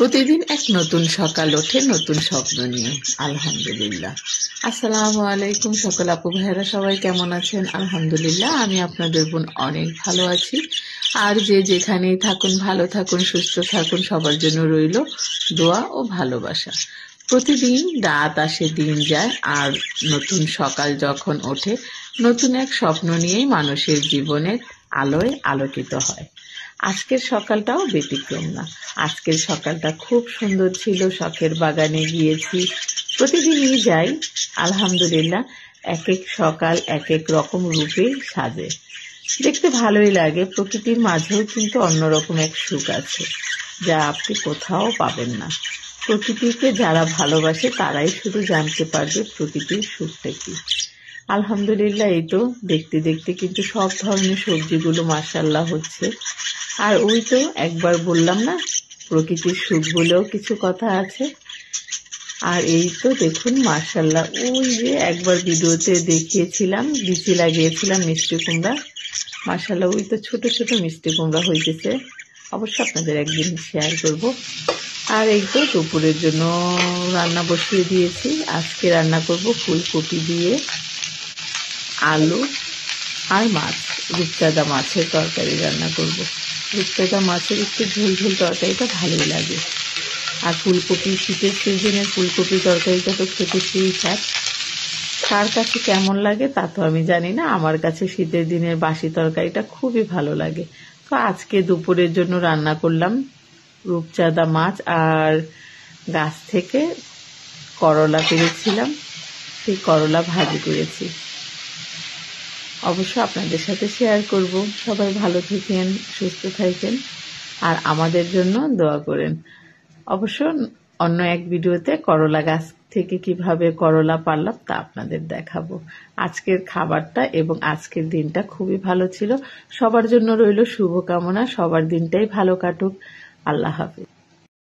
প্রতিদিন এক নতুন সকাল ওঠে নতুন স্বপ্ন নিয়ে। আলহামদুলিল্লাহ। আসসালামু আলাইকুম সকল আপু ভাইয়েরা, সবাই কেমন আছেন? আলহামদুলিল্লাহ, আমি আপনাদের বোন অনেক ভালো আছি। আর যে যেখানেই থাকুন ভালো থাকুন, সুস্থ থাকুন, সবার জন্য রইল দোয়া ও ভালোবাসা। প্রতিদিন রাত আসে, দিন যায়, আর নতুন সকাল যখন ওঠে নতুন এক স্বপ্ন নিয়েই মানুষের জীবনের আলোয় আলোকিত হয়। আজকের সকালটাও ব্যতিক্রম না। আজকের সকালটা খুব সুন্দর ছিল। শখের বাগানে গিয়েছি, প্রতিদিনই যাই। আলহামদুলিল্লাহ, এক এক সকাল এক এক রকম রূপে সাজে, দেখতে ভালোই লাগে। প্রকৃতির মাঝেও কিন্তু অন্যরকম এক সুখ আছে, যা আপনি কোথাও পাবেন না। প্রকৃতিকে যারা ভালোবাসে তারাই শুধু জানতে পারবে প্রকৃতির সুখটা কি। আলহামদুলিল্লাহ, এই তো দেখতে দেখতে কিন্তু সব ধরনের সবজিগুলো মাশাআল্লাহ হচ্ছে। আর ওই তো একবার বললাম না, প্রকৃতির সুখ বলেও কিছু কথা আছে। আর এই তো দেখুন মাশাআল্লাহ, ওই যে একবার ভিডিওতে দেখিয়েছিলাম, বিচি লাগিয়েছিলাম মিষ্টি কুমড়া। মাশাআল্লাহ, ওই তো ছোট ছোট মিষ্টি কুমড়া হয়েছে। অবশ্য আপনাদের একদিন শেয়ার করব। আর এই তো দুপুরের জন্য রান্না বসিয়ে দিয়েছি। আজকে রান্না করব ফুলকপি দিয়ে আলু আর মাছ, রূপচাঁদা মাছের তরকারি রান্না করব। রূপচাঁদা মাছের একটু ঝোল ঝোল তরকারিটা ভালোই লাগে। আর ফুলকপি, শীতের সিজনের ফুলকপি তরকারিটা তো খেতে সেই স্বাদ। কার কাছে কেমন লাগে তা তো আমি জানি না, আমার কাছে শীতের দিনের বাসি তরকারিটা খুবই ভালো লাগে। তো আজকে দুপুরের জন্য রান্না করলাম রূপচাঁদা মাছ, আর গাছ থেকে করলা পেরেছিলাম, সেই করলা ভাজি করেছি। অবশ্য আপনাদের সাথে শেয়ার করব। সবাই ভালো থাকেন, সুস্থ থাকেন, আর আমাদের জন্য দোয়া করেন। অবশ্য অন্য এক ভিডিওতে করলা গাছ থেকে কিভাবে করলা পারলাম তা আপনাদের দেখাবো। আজকের খাবারটা এবং আজকের দিনটা খুবই ভালো ছিল। সবার জন্য রইল শুভকামনা, সবার দিনটাই ভালো কাটুক। আল্লাহ হাফেজ।